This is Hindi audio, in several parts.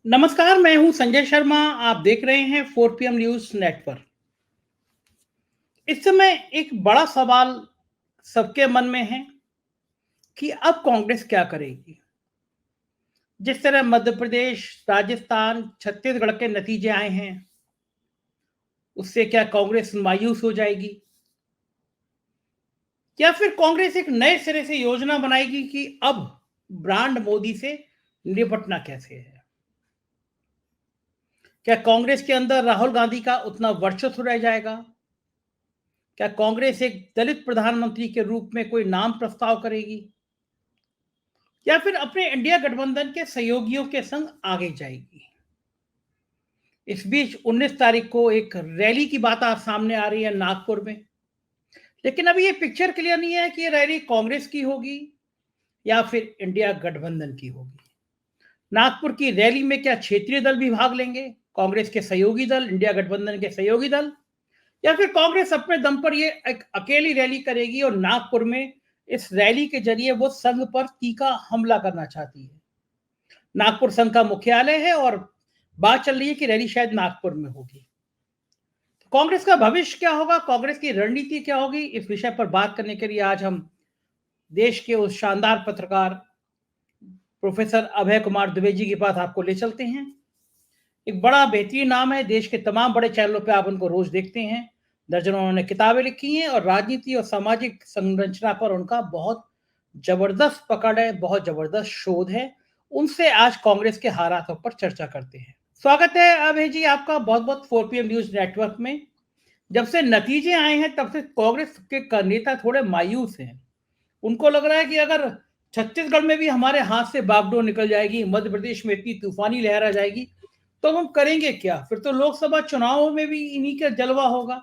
नमस्कार, मैं हूं संजय शर्मा। आप देख रहे हैं 4 पीएम न्यूज़ नेटवर्क। इस समय एक बड़ा सवाल सबके मन में है कि अब कांग्रेस क्या करेगी? जिस तरह मध्य प्रदेश, राजस्थान, छत्तीसगढ़ के नतीजे आए हैं, उससे क्या कांग्रेस मायूस हो जाएगी? या फिर कांग्रेस एक नए सिरे से योजना बनाएगी कि अब ब्रांड मोदी से निपटना कैसे है? क्या कांग्रेस के अंदर राहुल गांधी का उतना वर्चस्व रह जाएगा? क्या कांग्रेस एक दलित प्रधानमंत्री के रूप में कोई नाम प्रस्ताव करेगी या फिर अपने इंडिया गठबंधन के सहयोगियों के संग आगे जाएगी? इस बीच 19 तारीख को एक रैली की बात आज सामने आ रही है नागपुर में, लेकिन अभी ये पिक्चर क्लियर नहीं है कि ये रैली कांग्रेस की होगी या फिर इंडिया गठबंधन की होगी। नागपुर की रैली में क्या क्षेत्रीय दल भी भाग लेंगे, कांग्रेस के सहयोगी दल, इंडिया गठबंधन के सहयोगी दल, या फिर कांग्रेस अपने दम पर ये एक अकेली रैली करेगी और नागपुर में इस रैली के जरिए वो संघ पर तीखा हमला करना चाहती है? नागपुर संघ का मुख्यालय है और बात चल रही है कि रैली शायद नागपुर में होगी। कांग्रेस का भविष्य क्या होगा, कांग्रेस की रणनीति क्या होगी, इस विषय पर बात करने के लिए आज हम देश के उस शानदार पत्रकार प्रोफेसर अभय कुमार दुबे जी के पास आपको ले चलते हैं। एक बड़ा बेहतरीन नाम है, देश के तमाम बड़े चैनलों पे आप उनको रोज देखते हैं। दर्जनों उन्होंने किताबें लिखी हैं और राजनीति और सामाजिक संरचना पर उनका बहुत जबरदस्त पकड़ है, बहुत जबरदस्त शोध है। उनसे आज कांग्रेस के हालातों पर चर्चा करते हैं। स्वागत है अभय जी आपका बहुत बहुत 4 पीएम न्यूज नेटवर्क में। जब से नतीजे आए हैं तब से कांग्रेस के नेता थोड़े मायूस हैं। उनको लग रहा है कि अगर छत्तीसगढ़ में भी हमारे हाथ से बागडोर निकल जाएगी, मध्य प्रदेश में इतनी तूफानी लहर आ जाएगी, तो हम करेंगे क्या? फिर तो लोकसभा चुनावों में भी इन्हीं का जलवा होगा।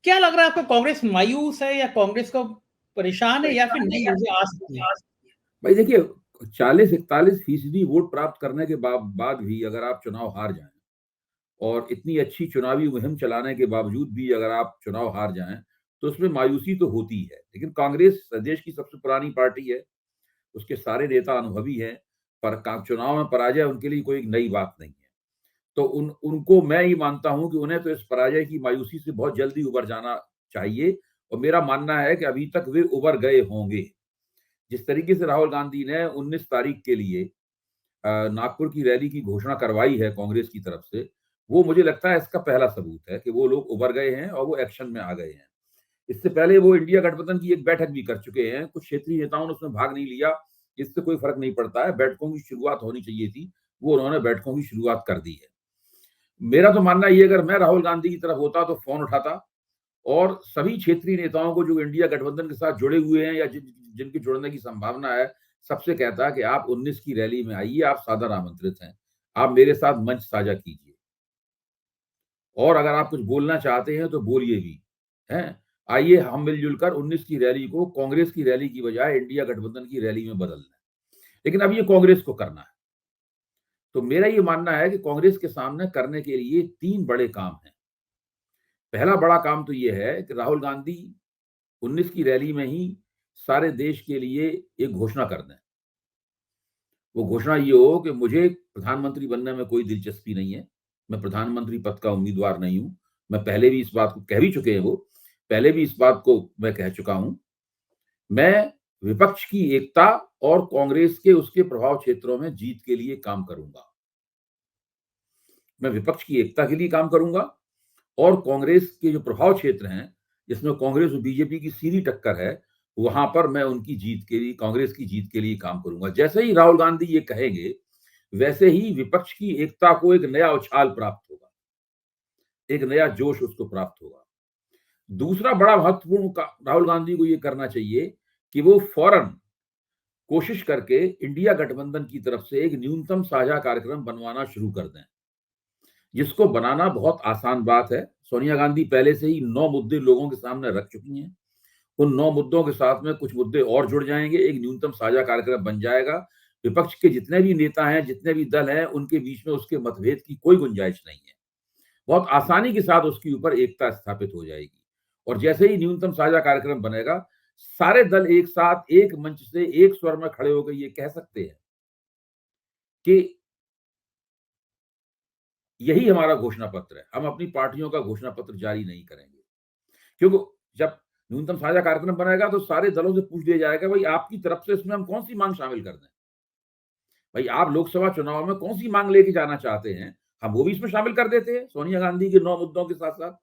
क्या लग रहा है आपको, कांग्रेस मायूस है या कांग्रेस को परेशान है या फिर नई ऊर्जा आ सकती है? भाई देखिए, 40-41% वोट प्राप्त करने के बाद भी अगर आप चुनाव हार जाएं और इतनी अच्छी चुनावी मुहिम चलाने के बावजूद भी अगर आप चुनाव हार जाएं तो उसमें मायूसी तो होती है। लेकिन कांग्रेस देश की सबसे पुरानी पार्टी है, उसके सारे नेता अनुभवी हैं, पर चुनाव में पराजय उनके लिए कोई नई बात नहीं है। तो उनको मैं ये मानता हूं कि उन्हें तो इस पराजय की मायूसी से बहुत जल्दी उबर जाना चाहिए, और मेरा मानना है कि अभी तक वे उबर गए होंगे। जिस तरीके से राहुल गांधी ने 19 तारीख के लिए नागपुर की रैली की घोषणा करवाई है कांग्रेस की तरफ से, वो मुझे लगता है इसका पहला सबूत है कि वो लोग उभर गए हैं और वो एक्शन में आ गए हैं। इससे पहले वो इंडिया गठबंधन की एक बैठक भी कर चुके हैं, कुछ क्षेत्रीय नेताओं ने उसमें भाग नहीं लिया। इससे कोई फर्क नहीं पड़ता है, बैठकों की शुरुआत होनी चाहिए थी, वो उन्होंने बैठकों की शुरुआत कर दी है। मेरा तो मानना ये, अगर मैं राहुल गांधी की तरफ होता तो फोन उठाता और सभी क्षेत्रीय नेताओं को जो इंडिया गठबंधन के साथ जुड़े हुए हैं या जिनके जुड़ने की संभावना है, सबसे कहता है कि आप 19 की रैली में आइए, आप सादर आमंत्रित हैं, आप मेरे साथ मंच साझा कीजिए, और अगर आप कुछ बोलना चाहते हैं तो बोलिए भी। हैं, आइए हम मिलजुल कर 19 की रैली को कांग्रेस की रैली की बजाय इंडिया गठबंधन की रैली में बदल दें। लेकिन अब ये कांग्रेस को करना है। तो मेरा ये मानना है कि कांग्रेस के सामने करने के लिए 3 बड़े काम हैं। पहला बड़ा काम तो ये है कि राहुल गांधी 19 की रैली में ही सारे देश के लिए एक घोषणा कर दें। वो घोषणा ये हो कि मुझे प्रधानमंत्री बनने में कोई दिलचस्पी नहीं है, मैं प्रधानमंत्री पद का उम्मीदवार नहीं हूं। मैं पहले भी इस बात को कह भी चुके हैं, वो पहले भी इस बात को मैं कह चुका हूं। मैं विपक्ष की एकता और कांग्रेस के उसके प्रभाव क्षेत्रों में जीत के लिए काम करूंगा। मैं विपक्ष की एकता के लिए काम करूंगा और कांग्रेस के जो प्रभाव क्षेत्र हैं, जिसमें कांग्रेस और बीजेपी की सीधी टक्कर है, वहां पर मैं उनकी जीत के लिए, कांग्रेस की जीत के लिए काम करूंगा। जैसे ही राहुल गांधी ये कहेंगे, वैसे ही विपक्ष की एकता को एक नया उछाल प्राप्त होगा, एक नया जोश उसको प्राप्त होगा। दूसरा बड़ा महत्वपूर्ण राहुल गांधी को ये करना चाहिए कि वो फौरन कोशिश करके इंडिया गठबंधन की तरफ से एक न्यूनतम साझा कार्यक्रम बनवाना शुरू कर दें, जिसको बनाना बहुत आसान बात है। सोनिया गांधी पहले से ही 9 मुद्दे लोगों के सामने रख चुकी हैं। उन 9 मुद्दों के साथ में कुछ मुद्दे और जुड़ जाएंगे, एक न्यूनतम साझा कार्यक्रम बन जाएगा। विपक्ष के जितने भी नेता हैं, जितने भी दल हैं, उनके बीच में उसके मतभेद की कोई गुंजाइश नहीं है। बहुत आसानी के साथ उसके ऊपर एकता स्थापित हो जाएगी। और जैसे ही न्यूनतम साझा कार्यक्रम बनेगा, सारे दल एक साथ एक मंच से एक स्वर में खड़े होकर ये कह सकते हैं कि यही हमारा घोषणा पत्र है। हम अपनी पार्टियों का घोषणा पत्र जारी नहीं करेंगे, क्योंकि जब न्यूनतम साझा कार्यक्रम बनेगा तो सारे दलों से पूछ लिया जाएगा, भाई आपकी तरफ से इसमें हम कौन सी मांग शामिल कर दें। भाई आप लोकसभा चुनाव में कौन सी मांग लेके जाना चाहते हैं, हम वो भी इसमें शामिल कर देते हैं। सोनिया गांधी के 9 मुद्दों के साथ साथ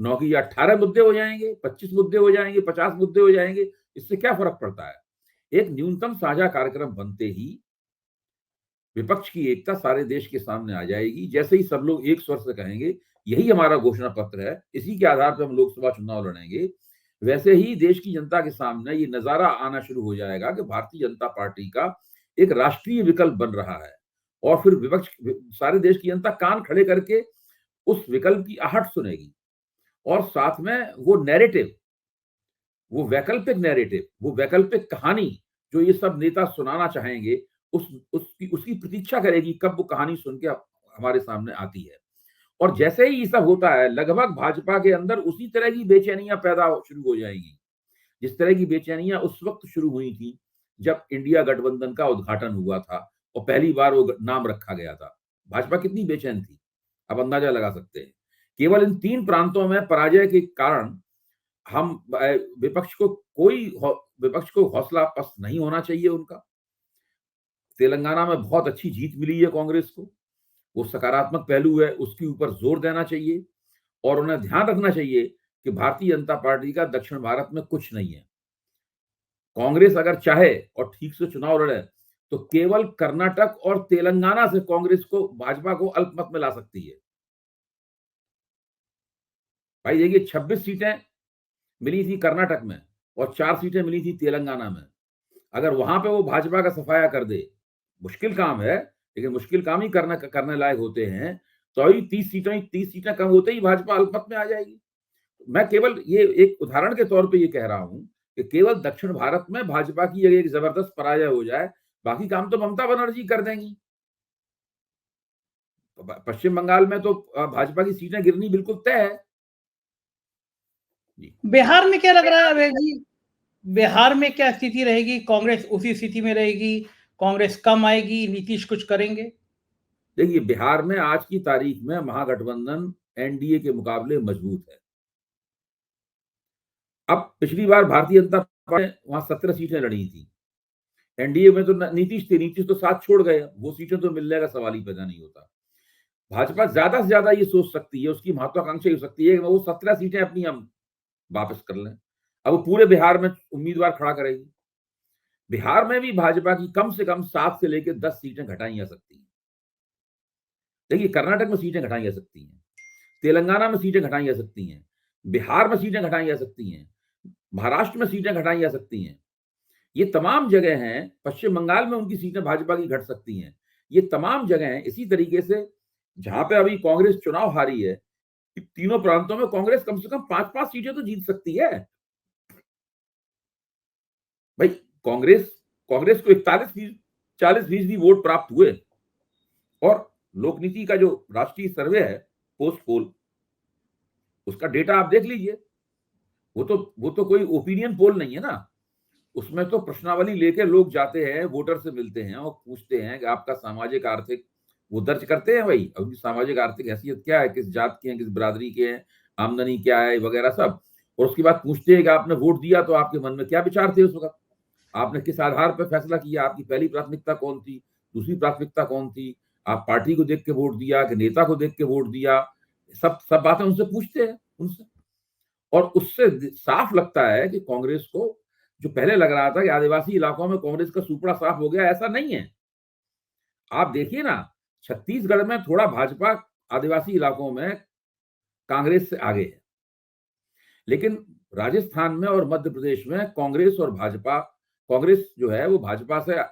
9 की 18 मुद्दे हो जाएंगे, 25 मुद्दे हो जाएंगे, 50 मुद्दे हो जाएंगे, इससे क्या फर्क पड़ता है। एक न्यूनतम साझा कार्यक्रम बनते ही विपक्ष की एकता सारे देश के सामने आ जाएगी। जैसे ही सब लोग एक स्वर से कहेंगे यही हमारा घोषणा पत्र है, इसी के आधार पर हम लोकसभा चुनाव लड़ेंगे, वैसे ही देश की जनता के सामने ये नजारा आना शुरू हो जाएगा कि भारतीय जनता पार्टी का एक राष्ट्रीय विकल्प बन रहा है। और फिर विपक्ष, सारे देश की जनता कान खड़े करके उस विकल्प की आहट सुनेगी। और साथ में वो नैरेटिव, वो वैकल्पिक कहानी जो ये सब नेता सुनाना चाहेंगे, उसकी प्रतीक्षा करेगी कब वो कहानी सुन के हमारे सामने आती है। और जैसे ही ये सब होता है, लगभग भाजपा के अंदर उसी तरह की बेचैनियां पैदा शुरू हो जाएंगी, जिस तरह की बेचैनियां उस वक्त शुरू हुई थी जब इंडिया गठबंधन का उद्घाटन हुआ था और पहली बार वो नाम रखा गया था। भाजपा कितनी बेचैन थी, अब अंदाजा लगा सकते हैं। केवल इन 3 प्रांतों में पराजय के कारण हम विपक्ष को हौसला पस्त नहीं होना चाहिए उनका। तेलंगाना में बहुत अच्छी जीत मिली है कांग्रेस को, वो सकारात्मक पहलू है, उसके ऊपर जोर देना चाहिए। और उन्हें ध्यान रखना चाहिए कि भारतीय जनता पार्टी का दक्षिण भारत में कुछ नहीं है। कांग्रेस अगर चाहे और ठीक से चुनाव लड़े तो केवल कर्नाटक और तेलंगाना से कांग्रेस को, भाजपा को अल्पमत में ला सकती है। भाई देखिए, 26 सीटें मिली थी कर्नाटक में और 4 सीटें मिली थी तेलंगाना में। अगर वहां पे वो भाजपा का सफाया कर दे, मुश्किल काम है, लेकिन मुश्किल काम ही करने लायक होते हैं, तो ही 30 सीटें कम होते ही भाजपा अल्पमत में आ जाएगी। मैं केवल ये एक उदाहरण के तौर पे ये कह रहा हूं कि केवल दक्षिण भारत में भाजपा की अगर एक जबरदस्त पराजय हो जाए, बाकी काम तो ममता बनर्जी कर देंगी। पश्चिम बंगाल में तो भाजपा की सीटें गिरनी बिल्कुल तय है। बिहार में क्या लग रहा है अभय जी, बिहार में क्या स्थिति रहेगी? कांग्रेस उसी स्थिति में रहेगी, कांग्रेस कम आएगी, नीतीश कुछ करेंगे? देखिए, बिहार में आज की तारीख में महागठबंधन एनडीए के मुकाबले मजबूत है। अब पिछली बार भारतीय जनता पार्टी ने वहां 17 सीटें लड़ी थी, एनडीए में तो नीतीश तो साथ छोड़ गए, वो सीटें तो मिलने का सवाल ही पैदा नहीं होता। भाजपा ज्यादा से ज्यादा ये सोच सकती है, उसकी महत्वाकांक्षा हो सकती है कि वो 17 सीटें अपनी हम वापस कर लें। अब वो पूरे बिहार में उम्मीदवार खड़ा करेगी। बिहार में भी भाजपा की कम से कम 7 से लेकर 10 सीटें घटाई जा सकती हैं। देखिए, कर्नाटक में सीटें घटाई जा सकती हैं, तेलंगाना में सीटें घटाई जा सकती हैं, बिहार में सीटें घटाई जा सकती हैं, महाराष्ट्र में सीटें घटाई जा सकती हैं। ये तमाम जगह हैं, पश्चिम बंगाल में उनकी सीटें भाजपा की घट सकती हैं। ये तमाम जगह हैं। इसी तरीके से जहां पे अभी कांग्रेस चुनाव हारी है, तीनों प्रांतों में कांग्रेस कम से कम 5-5 सीटें तो जीत सकती है। भाई, कांग्रेस कांग्रेस को 40% वोट प्राप्त हुए। और लोकनीति का जो राष्ट्रीय सर्वे है, पोस्ट पोल, उसका डेटा आप देख लीजिए। वो तो कोई ओपिनियन पोल नहीं है ना, उसमें तो प्रश्नावली लेके लोग जाते हैं, वोटर से मिलते हैं और पूछते हैं कि आपका सामाजिक आर्थिक, वो दर्ज करते हैं भाई, उनकी सामाजिक आर्थिक हैसियत क्या है, किस जात के हैं, किस बिरादरी के हैं, आमदनी क्या है वगैरह सब। और उसके बाद पूछते हैं कि आपने वोट दिया तो आपके मन में क्या विचार थे उस वक्त, आपने किस आधार पर फैसला किया, आपकी पहली प्राथमिकता कौन थी, दूसरी प्राथमिकता कौन थी, आप पार्टी को देख के वोट दिया कि नेता को देख के वोट दिया, सब सब बातें उनसे पूछते हैं उनसे। और उससे साफ लगता है कि कांग्रेस को, जो पहले लग रहा था कि आदिवासी इलाकों में कांग्रेस का सुपड़ा साफ हो गया, ऐसा नहीं है। आप देखिए ना, छत्तीसगढ़ में थोड़ा भाजपा आदिवासी इलाकों में कांग्रेस से आगे है, लेकिन राजस्थान में और मध्य प्रदेश में कांग्रेस जो है वो भाजपा से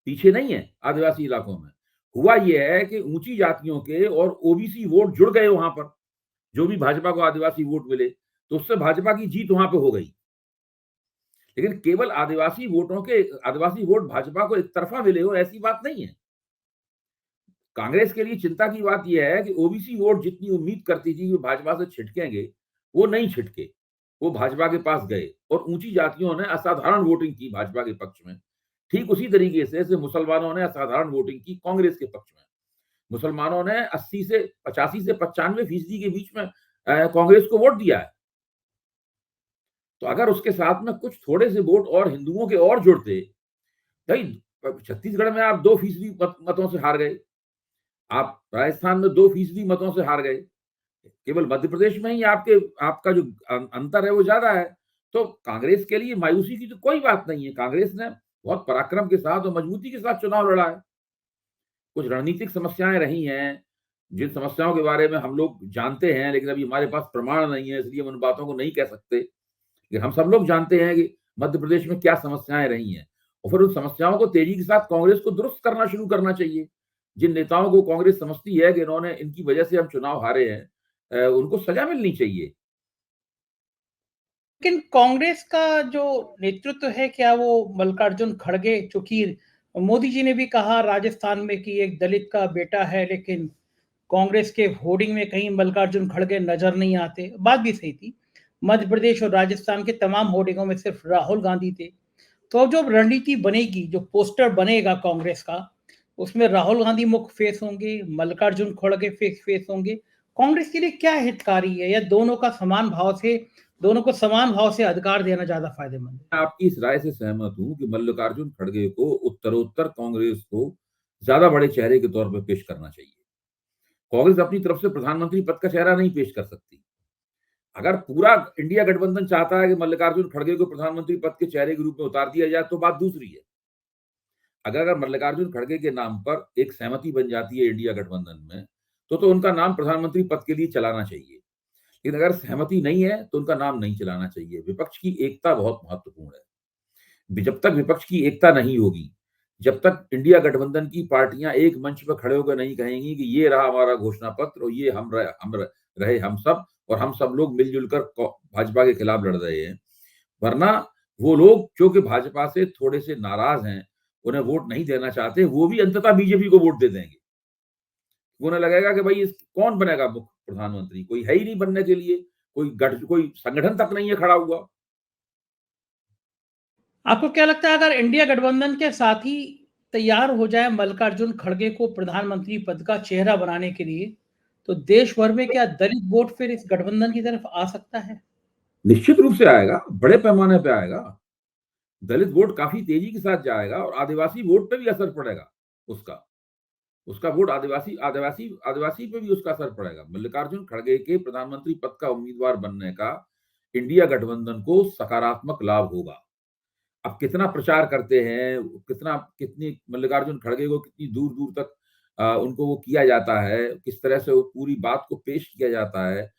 पीछे नहीं है। आदिवासी इलाकों में हुआ यह है कि ऊंची जातियों के और ओबीसी वोट जुड़ गए वहां पर, जो भी भाजपा को आदिवासी वोट मिले तो उससे भाजपा की जीत वहां पे हो गई। लेकिन केवल आदिवासी वोट भाजपा को एक तरफा मिले हो, ऐसी बात नहीं है। कांग्रेस के लिए चिंता की बात यह है कि ओबीसी वोट जितनी उम्मीद करती थी कि भाजपा से छिटकेंगे, वो नहीं छिटके, वो भाजपा के पास गए। और ऊंची जातियों ने असाधारण वोटिंग की भाजपा के पक्ष में, ठीक उसी तरीके से मुसलमानों ने असाधारण वोटिंग की कांग्रेस के पक्ष में। मुसलमानों ने 80 से 85 से 95% के बीच में कांग्रेस को वोट दिया है। तो अगर उसके साथ में कुछ थोड़े से वोट और हिंदुओं के और जुड़ते, भाई छत्तीसगढ़ में आप 2% मतों से हार गए, आप राजस्थान में 2% मतों से हार गए, केवल मध्य प्रदेश में ही आपका जो अंतर है वो ज्यादा है। तो कांग्रेस के लिए मायूसी की तो कोई बात नहीं है। कांग्रेस ने बहुत पराक्रम के साथ और मजबूती के साथ चुनाव लड़ा है। कुछ रणनीतिक समस्याएं रही हैं, जिन समस्याओं के बारे में हम लोग जानते हैं, लेकिन अभी हमारे पास प्रमाण नहीं है, इसलिए हम उन बातों को नहीं कह सकते। लेकिन हम सब लोग जानते हैं कि मध्य प्रदेश में क्या समस्याएं रही हैं, और फिर उन समस्याओं को तेजी के साथ कांग्रेस को दुरुस्त करना शुरू करना चाहिए। जिन नेताओं को कांग्रेस समझती है कि इन्होंने इनकी वजह से हम चुनाव हारे हैं, उनको सजा मिलनी चाहिए। लेकिन कांग्रेस का जो नेतृत्व है, क्या वो मल्लिकार्जुन खड़गे, चूंकि मोदी जी ने भी कहा राजस्थान में कि एक दलित का बेटा है, लेकिन कांग्रेस के होर्डिंग में कहीं मल्लिकार्जुन खड़गे नजर नहीं आते। बात भी सही थी, मध्य प्रदेश और राजस्थान के तमाम होर्डिंगों में सिर्फ राहुल गांधी थे। तो जो रणनीति बनेगी, जो पोस्टर बनेगा कांग्रेस का, उसमें राहुल गांधी मुख्य फेस होंगे, मल्लिकार्जुन खड़गे फेस होंगे। कांग्रेस के लिए क्या हितकारी है, या दोनों को समान भाव से अधिकार देना ज्यादा फायदेमंद है? मैं आपकी इस राय से सहमत हूं कि मल्लिकार्जुन खड़गे को उत्तरोत्तर कांग्रेस को ज्यादा बड़े चेहरे के तौर पर पेश करना चाहिए। कांग्रेस अपनी तरफ से प्रधानमंत्री पद का चेहरा नहीं पेश कर सकती। अगर पूरा इंडिया गठबंधन चाहता है कि मल्लिकार्जुन खड़गे को प्रधानमंत्री पद के चेहरे के रूप में उतार दिया जाए, तो बात दूसरी है। अगर मल्लिकार्जुन खड़गे के नाम पर एक सहमति बन जाती है इंडिया गठबंधन में, तो उनका नाम प्रधानमंत्री पद के लिए चलाना चाहिए। लेकिन अगर सहमति नहीं है तो उनका नाम नहीं चलाना चाहिए। विपक्ष की एकता बहुत महत्वपूर्ण है। जब तक विपक्ष की एकता नहीं होगी, जब तक इंडिया गठबंधन की पार्टियां एक मंच पर खड़े होकर नहीं कहेंगी कि ये रहा हमारा घोषणा पत्र और ये रहे हम सब, और हम सब लोग मिलजुल कर भाजपा के खिलाफ लड़ रहे हैं, वरना वो लोग जो कि भाजपा से थोड़े से नाराज हैं, उन्हें वोट नहीं देना चाहते, वो भी अंततः बीजेपी को वोट दे देंगे। उन्हें लगेगा कि भाई कौन बनेगा मुख्य प्रधानमंत्री, कोई है ही नहीं बनने के लिए, कोई संगठन तक नहीं है खड़ा हुआ। आपको क्या लगता है, अगर इंडिया गठबंधन के साथ ही तैयार हो जाए मल्लिकार्जुन खड़गे को प्रधानमंत्री पद का चेहरा बनाने के लिए, तो देश भर में क्या दलित वोट फिर इस गठबंधन की तरफ आ सकता है? निश्चित रूप से आएगा, बड़े पैमाने पे आएगा। दलित वोट काफी तेजी के साथ जाएगा और आदिवासी वोट पे भी असर पड़ेगा उसका। उसका वोट आदिवासी आदिवासी आदिवासी पे भी उसका असर पड़ेगा। मल्लिकार्जुन खड़गे के प्रधानमंत्री पद का उम्मीदवार बनने का इंडिया गठबंधन को सकारात्मक लाभ होगा। अब कितना प्रचार करते हैं, कितनी मल्लिकार्जुन खड़गे को कितनी दूर दूर तक उनको वो किया जाता है, किस तरह से वो पूरी बात को पेश किया जाता है,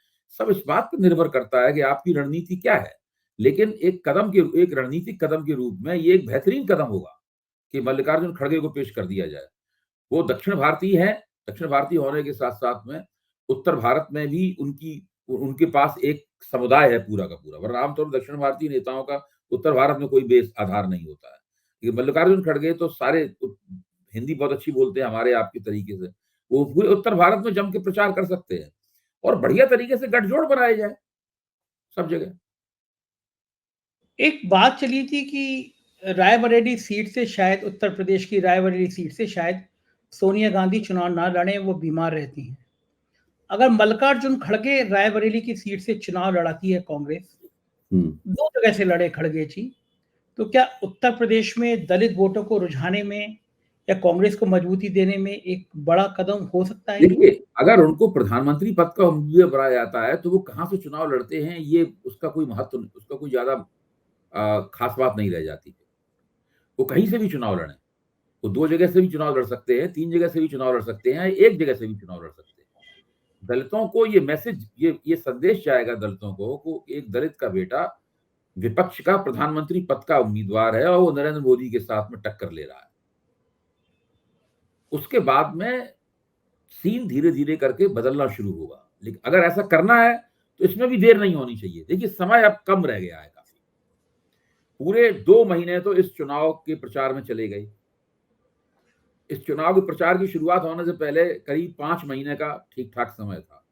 सब इस बात पर निर्भर करता है कि आपकी रणनीति क्या है। लेकिन एक रणनीतिक कदम के रूप में ये एक बेहतरीन कदम होगा कि मल्लिकार्जुन खड़गे को पेश कर दिया जाए। वो दक्षिण भारतीय हैं, दक्षिण भारतीय होने के साथ साथ में उत्तर भारत में भी उनके पास एक समुदाय है पूरा का पूरा, वरना आमतौर पर दक्षिण भारतीय नेताओं का उत्तर भारत में कोई बेस आधार नहीं होता है। ये मल्लिकार्जुन खड़गे तो सारे हिंदी बहुत अच्छी बोलते हैं हमारे आपके तरीके से, वो पूरे उत्तर भारत में जम के प्रचार कर सकते हैं और बढ़िया तरीके से गठजोड़ बनाए जाए सब जगह। एक बात चली थी कि रायबरेली सीट से शायद, उत्तर प्रदेश की रायबरेली सीट से शायद सोनिया गांधी चुनाव ना लड़े, वो बीमार रहती हैं। अगर मल्लिकार्जुन खड़गे रायबरेली की सीट से चुनाव लड़ाती है कांग्रेस, दो जगह से लड़े खड़गे जी, तो क्या उत्तर प्रदेश में दलित वोटों को रुझाने में या कांग्रेस को मजबूती देने में एक बड़ा कदम हो सकता है ये? देखिए, अगर उनको प्रधानमंत्री पद का उम्मीदवार बनाया जाता है तो वो कहाँ से चुनाव लड़ते हैं, ये उसका कोई महत्व, उसका कोई ज्यादा खास बात नहीं रह जाती। वो कहीं से भी चुनाव लड़े, वो 2 जगह से भी चुनाव लड़ सकते हैं, 3 जगह से भी चुनाव लड़ सकते हैं, 1 जगह से भी चुनाव लड़ सकते हैं। दलितों को ये मैसेज, ये संदेश जाएगा दलितों को एक दलित का बेटा विपक्ष का प्रधानमंत्री पद का उम्मीदवार है और वो नरेंद्र मोदी के साथ में टक्कर ले रहा है। उसके बाद में सीन धीरे धीरे करके बदलना शुरू होगा। लेकिन अगर ऐसा करना है तो इसमें भी देर नहीं होनी चाहिए। देखिए, समय अब कम रह गया है काफी, पूरे 2 महीने तो इस चुनाव के प्रचार में चले गए। इस चुनाव के प्रचार की शुरुआत होने से पहले करीब 5 महीने का ठीक ठाक समय था।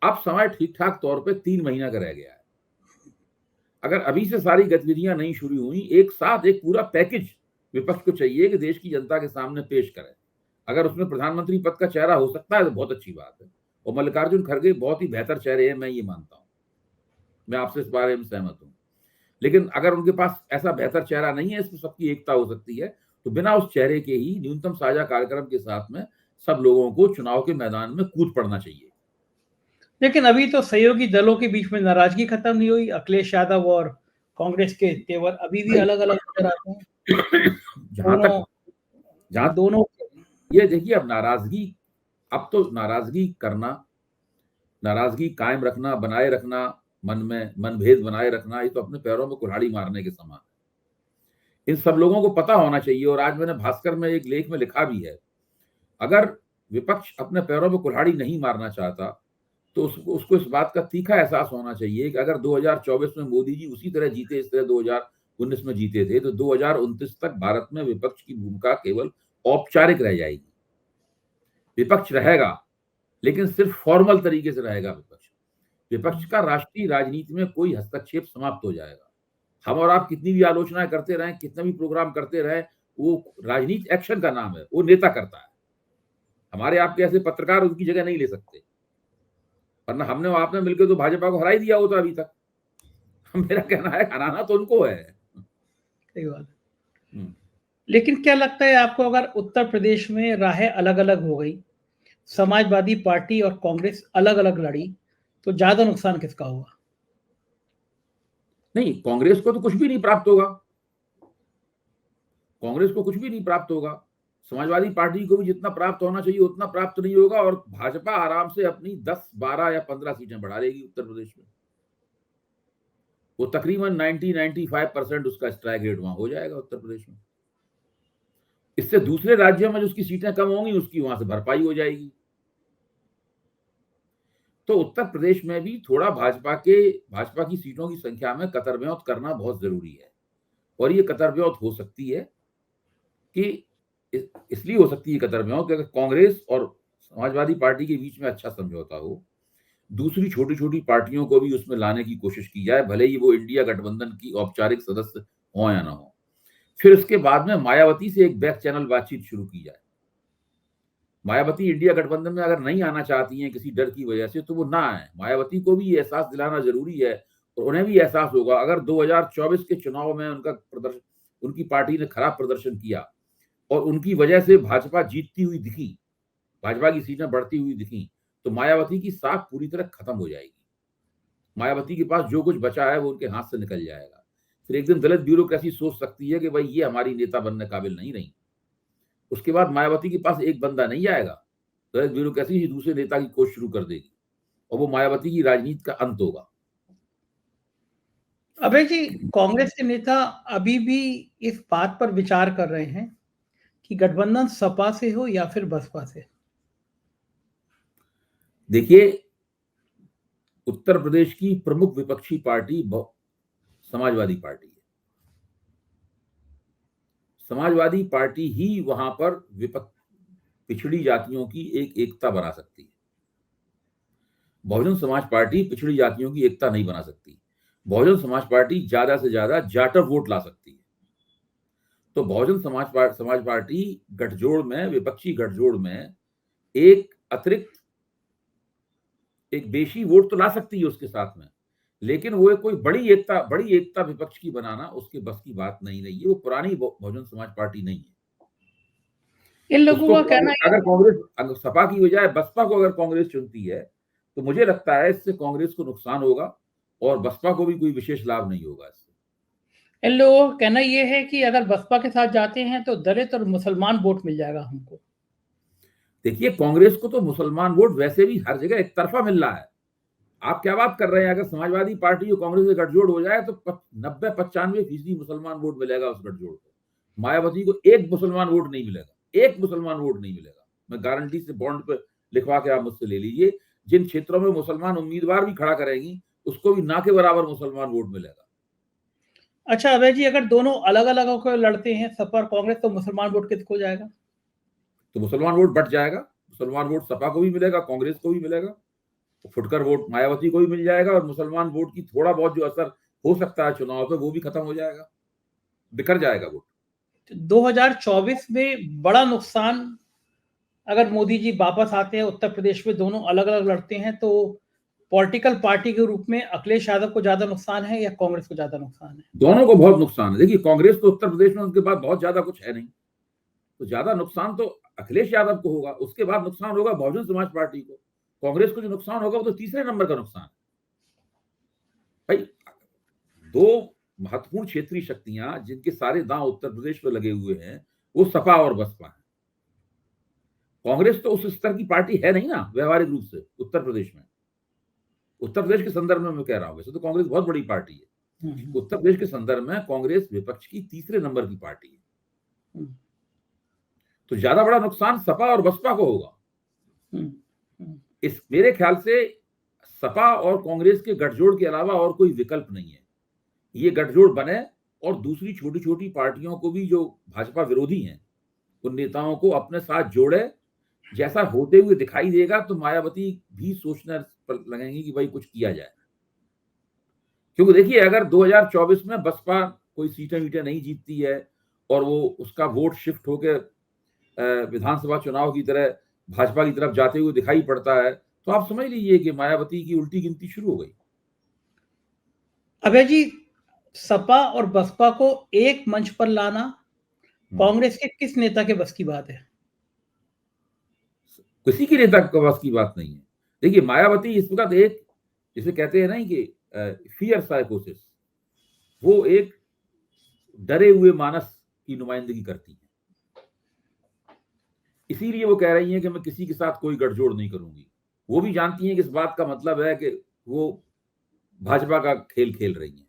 अब समय ठीक ठाक तौर पे 3 महीना का रह गया है। अगर अभी से सारी गतिविधियां नहीं शुरू हुई, एक साथ एक पूरा पैकेज विपक्ष को चाहिए कि देश की जनता के सामने पेश करें। अगर उसमें प्रधानमंत्री पद का चेहरा हो सकता है तो बहुत अच्छी बात है। और मल्लिकार्जुन खड़गे बहुत ही बेहतर चेहरे हैं, मैं ये मानता हूँ, मैं आपसे इस बारे में सहमत हूँ। लेकिन अगर उनके पास ऐसा बेहतर चेहरा नहीं है, इसमें सबकी एकता हो सकती है, तो बिना उस चेहरे के ही न्यूनतम साझा कार्यक्रम के साथ में सब लोगों को चुनाव के मैदान में कूद पड़ना चाहिए। लेकिन अभी तो सहयोगी दलों के बीच में नाराजगी खत्म नहीं हुई। अखिलेश यादव और कांग्रेस के तेवर अभी भी अलग अलग नजर आते हैं। जहां दोनों ये देखिए, अब तो नाराजगी कायम रखना, बनाए रखना, मन में मनभेद बनाए रखना, ये तो अपने पैरों में कुल्हाड़ी मारने के समान है। इन सब लोगों को पता होना चाहिए, और आज मैंने भास्कर में एक लेख में लिखा भी है, अगर विपक्ष अपने पैरों में कुल्हाड़ी नहीं मारना चाहता तो उसको इस बात का तीखा एहसास होना चाहिए कि अगर 2024 में मोदी जी उसी तरह जीते इस तरह 2019 में जीते थे, तो 2029 तक भारत में विपक्ष की भूमिका केवल औपचारिक रह जाएगी। विपक्ष रहेगा, लेकिन सिर्फ फॉर्मल तरीके से रहेगा। विपक्ष का राष्ट्रीय राजनीति में कोई हस्तक्षेप समाप्त हो जाएगा। हम और आप कितनी भी आलोचनाएं करते रहें, कितना भी प्रोग्राम करते रहें, वो राजनीति एक्शन का नाम है, वो नेता करता है। हमारे आपके ऐसे पत्रकार उनकी जगह नहीं ले सकते, वरना हमने और आपने मिलकर तो भाजपा को हरा ही दिया होता अभी तक। मेरा कहना है हराना तो उनको है। सही बात है। लेकिन क्या लगता है आपको, अगर उत्तर प्रदेश में राहें अलग अलग हो गई, समाजवादी पार्टी और कांग्रेस अलग अलग लड़ी, तो ज्यादा नुकसान किसका होगा? नहीं, कांग्रेस को तो कुछ भी नहीं प्राप्त होगा। कांग्रेस को कुछ भी नहीं प्राप्त होगा। समाजवादी पार्टी को भी जितना प्राप्त होना चाहिए उतना प्राप्त नहीं होगा, और भाजपा आराम से अपनी 10, 12 या 15 सीटें बढ़ा लेगी उत्तर प्रदेश में। वो तकरीबन 90-95% उसका स्ट्राइक रेट वहां हो जाएगा उत्तर प्रदेश में। इससे दूसरे राज्यों में जो उसकी सीटें कम होंगी, उसकी वहां से भरपाई हो जाएगी। तो उत्तर प्रदेश में भी थोड़ा भाजपा की सीटों की संख्या में कतरब्यौत करना बहुत जरूरी है। और ये कतरब्यौत हो सकती है कि इसलिए हो सकती है कतरब्यौत कि अगर कांग्रेस और समाजवादी पार्टी के बीच में अच्छा समझौता हो, दूसरी छोटी छोटी पार्टियों को भी उसमें लाने की कोशिश की जाए, भले ही वो इंडिया गठबंधन की औपचारिक सदस्य हो या ना हो। फिर उसके बाद में मायावती से एक बैक चैनल बातचीत शुरू की जाए। मायावती इंडिया गठबंधन में अगर नहीं आना चाहती हैं किसी डर की वजह से, तो वो ना आए। मायावती को भी ये एहसास दिलाना जरूरी है, और उन्हें भी एहसास होगा अगर 2024 के चुनाव में उनकी पार्टी ने खराब प्रदर्शन किया और उनकी वजह से भाजपा जीतती हुई दिखी, भाजपा की सीटें बढ़ती हुई दिखी, तो मायावती की साख पूरी तरह खत्म हो जाएगी। मायावती के पास जो कुछ बचा है वो उनके हाथ से निकल जाएगा। फिर एक दिन दलित ब्यूरोक्रेसी सोच सकती है कि भाई ये हमारी नेता बनने काबिल नहीं रही। उसके बाद मायावती के पास एक बंदा नहीं आएगा, दलित ब्यूरोक्रेसी ही दूसरे नेता की खोज शुरू कर देगी, और वो मायावती की राजनीति का अंत होगा। अभय जी, कांग्रेस के नेता अभी भी इस बात पर विचार कर रहे हैं कि गठबंधन सपा से हो या फिर बसपा से। देखिए, उत्तर प्रदेश की प्रमुख विपक्षी पार्टी समाजवादी पार्टी है। समाजवादी पार्टी ही वहां पर पिछड़ी जातियों की एक एकता बना सकती है। बहुजन समाज पार्टी पिछड़ी जातियों की एकता नहीं बना सकती। बहुजन समाज पार्टी ज्यादा से ज्यादा जाटव वोट ला सकती है। तो बहुजन समाज पार्टी गठजोड़ में, विपक्षी गठजोड़ में एक अतिरिक्त, एक देशी वोट तो ला सकती है उसके साथ में, लेकिन वो कोई बड़ी एकता विपक्ष की बनाना उसके बस की बात नहीं रही है। वो पुरानी बहुजन समाज पार्टी नहीं है। इन लोगों का कहना है अगर सपा की बजाय बसपा को अगर कांग्रेस चुनती है, तो मुझे लगता है इससे कांग्रेस को नुकसान होगा और बसपा को भी कोई विशेष लाभ नहीं होगा इससे। इन लोगों का कहना यह है कि अगर बसपा के साथ जाते हैं तो दलित और मुसलमान वोट मिल जाएगा हमको। देखिए, कांग्रेस को तो मुसलमान वोट वैसे भी हर जगह एक तरफा मिल रहा है। आप क्या बात कर रहे हैं? अगर समाजवादी पार्टी और कांग्रेस से गठजोड़ हो जाए तो 90-95% मुसलमान वोट मिलेगा उस गठजोड़ को। मायावती को एक मुसलमान वोट नहीं मिलेगा, एक मुसलमान वोट नहीं मिलेगा। मैं गारंटी से बॉन्ड पे लिखवा के आप मुझसे ले लीजिए। जिन क्षेत्रों में मुसलमान उम्मीदवार भी खड़ा करेंगी, उसको भी ना के बराबर मुसलमान वोट मिलेगा। अच्छा अभय जी, अगर दोनों अलग अलग होकर लड़ते हैं, सपा और कांग्रेस, तो मुसलमान वोट किसको जाएगा? तो मुसलमान वोट बट जाएगा। मुसलमान वोट सपा को भी मिलेगा, कांग्रेस को भी मिलेगा, फुटकर वोट मायावती को भी मिल जाएगा, और मुसलमान वोट की थोड़ा बहुत जो असर हो सकता है चुनाव पे, वो भी खत्म हो जाएगा, बिखर जाएगा वोट। 2024 में बड़ा नुकसान अगर मोदी जी वापस आते हैं उत्तर प्रदेश में, दोनों अलग अलग लड़ते हैं, तो पॉलिटिकल पार्टी के रूप में अखिलेश यादव को ज्यादा नुकसान है या कांग्रेस को ज्यादा नुकसान है? दोनों को बहुत नुकसान है। देखिए, कांग्रेस तो उत्तर प्रदेश में उनके पास बहुत ज्यादा कुछ है नहीं, तो ज्यादा नुकसान तो अखिलेश यादव को होगा। उसके बाद नुकसान होगा बहुजन समाज पार्टी को। कांग्रेस को जो नुकसान होगा वो तो तीसरे नंबर का नुकसान है। भाई, दो महत्वपूर्ण क्षेत्रीय शक्तियां जिनके सारे दांव उत्तर प्रदेश में लगे हुए हैं, वो सपा और बसपा है। कांग्रेस तो उस स्तर की पार्टी है नहीं ना व्यवहारिक रूप से उत्तर प्रदेश में। उत्तर प्रदेश के संदर्भ में मैं कह रहा हूं, वैसे तो कांग्रेस बहुत बड़ी पार्टी है। उत्तर प्रदेश के संदर्भ में कांग्रेस विपक्ष की तीसरे नंबर की पार्टी है। तो ज्यादा बड़ा नुकसान सपा और बसपा को होगा। इस मेरे ख्याल से सपा और कांग्रेस के गठजोड़ के अलावा और कोई विकल्प नहीं है। ये गठजोड़ बने और दूसरी छोटी छोटी पार्टियों को भी, जो भाजपा विरोधी हैं, उन नेताओं को अपने साथ जोड़े। जैसा होते हुए दिखाई देगा तो मायावती भी सोचने पर लगेंगी कि भाई कुछ किया जाए। क्योंकि देखिए, अगर 2024 में बसपा कोई सीटें वीटें नहीं जीतती है और वो उसका वोट शिफ्ट होकर विधानसभा चुनाव की तरह भाजपा की तरफ जाते हुए दिखाई पड़ता है, तो आप समझ लीजिए कि मायावती की उल्टी गिनती शुरू हो गई। अभय जी, सपा और बसपा को एक मंच पर लाना कांग्रेस के किस नेता के बस की बात है? किसी की नेता के बस की बात नहीं है। देखिए, मायावती इस वक्त एक, जिसे कहते हैं ना कि फियर साइकोसिस, वो एक डरे हुए मानस की नुमाइंदगी करती है। इसीलिए वो कह रही हैं कि मैं किसी के साथ कोई गठजोड़ नहीं करूंगी। वो भी जानती हैं कि इस बात का मतलब है कि वो भाजपा का खेल खेल रही हैं।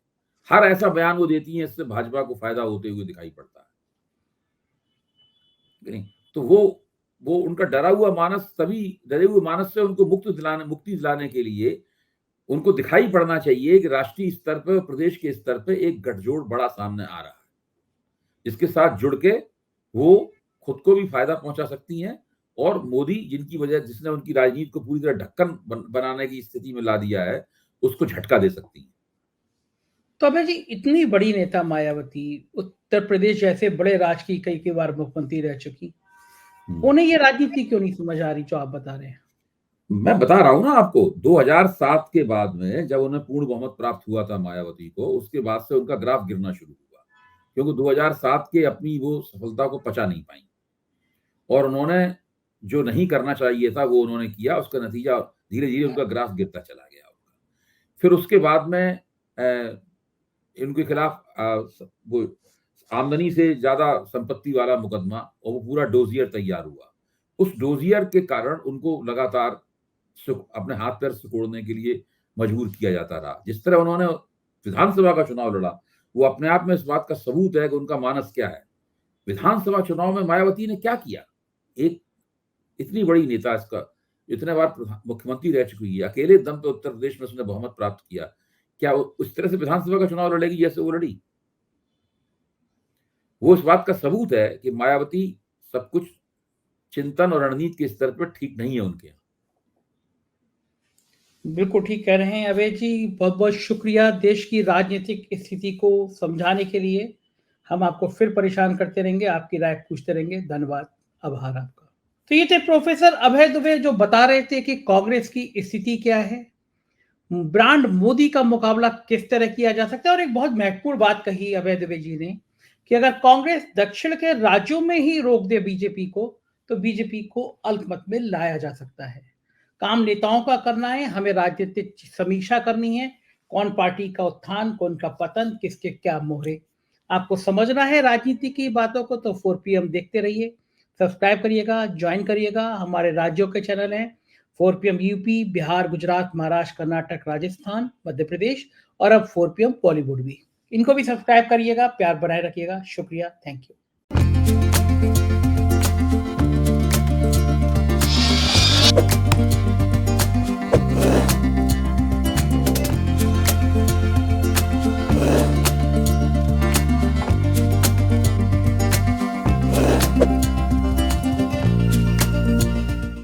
हर ऐसा बयान वो देती हैं, इससे भाजपा को फायदा होते हुए दिखाई पड़ता है। नहीं तो वो उनका डरा हुआ मानस, तभी डरे हुए मानस से उनको मुक्ति दिलाने के लिए उनको दिखाई पड़ना चाहिए कि राष्ट्रीय स्तर पर, प्रदेश के स्तर पर एक गठजोड़ बड़ा सामने आ रहा है, जिसके साथ जुड़ के वो खुद को भी फायदा पहुंचा सकती हैं और मोदी, जिसने उनकी राजनीति को पूरी तरह ढक्कन बनाने की स्थिति में ला दिया है, उसको झटका दे सकती है। तो अभय जी, इतनी बड़ी नेता मायावती, उत्तर प्रदेश जैसे बड़े राज्य की कई बार मुख्यमंत्री रह चुकी, उन्हें ये राजनीति क्यों नहीं समझ आ रही जो आप बता रहे हैं? मैं बता रहा हूं ना आपको, 2007 के बाद में जब उन्हें पूर्ण बहुमत प्राप्त हुआ था मायावती को, उसके बाद से उनका ग्राफ गिरना शुरू हुआ, क्योंकि 2007 के अपनी वो सफलता को पचा नहीं पाई और उन्होंने जो नहीं करना चाहिए था वो उन्होंने किया। उसका नतीजा धीरे धीरे उनका ग्राफ गिरता चला गया। फिर उसके बाद में इनके खिलाफ वो आमदनी से ज्यादा संपत्ति वाला मुकदमा और वो पूरा डोजियर तैयार हुआ। उस डोजियर के कारण उनको लगातार अपने हाथ पैर सिकोड़ने के लिए मजबूर किया जाता रहा। जिस तरह उन्होंने विधानसभा का चुनाव लड़ा, वो अपने आप में इस बात का सबूत है कि उनका मानस क्या है। विधानसभा चुनाव में मायावती ने क्या किया? एक इतनी बड़ी नेता, इसका इतने बार मुख्यमंत्री रह चुकी है, अकेले दम पे उत्तर प्रदेश में उसने बहुमत प्राप्त किया। क्या उस तरह से विधानसभा का चुनाव लड़ेगी जैसे वो लड़ी? वो इस बात का सबूत है कि मायावती सब कुछ चिंतन और रणनीति के स्तर पर ठीक नहीं है उनके। बिल्कुल ठीक कह रहे हैं अभय जी, बहुत बहुत शुक्रिया देश की राजनीतिक स्थिति को समझाने के लिए। हम आपको फिर परेशान करते रहेंगे, आपकी राय पूछते रहेंगे। धन्यवाद, आभार आपका। तो ये थे प्रोफेसर अभय दुबे, जो बता रहे थे कि कांग्रेस की स्थिति क्या है, ब्रांड मोदी का मुकाबला किस तरह किया जा सकता है। और एक बहुत महत्वपूर्ण बात कही अभय दुबे जी ने कि अगर कांग्रेस दक्षिण के राज्यों में ही रोक दे बीजेपी को, तो बीजेपी को अल्पमत में लाया जा सकता है। काम नेताओं का करना है, हमें राजनीतिक समीक्षा करनी है, कौन पार्टी का उत्थान, कौन का पतन, किसके क्या मोहरे। आपको समझना है राजनीति की बातों को, तो 4 PM देखते रहिए, सब्सक्राइब करिएगा, ज्वाइन करिएगा। हमारे राज्यों के चैनल हैं 4 PM यूपी, बिहार, गुजरात, महाराष्ट्र, कर्नाटक, राजस्थान, मध्य प्रदेश और अब 4 PM बॉलीवुड भी। इनको भी सब्सक्राइब करिएगा, प्यार बनाए रखिएगा। शुक्रिया, थैंक यू।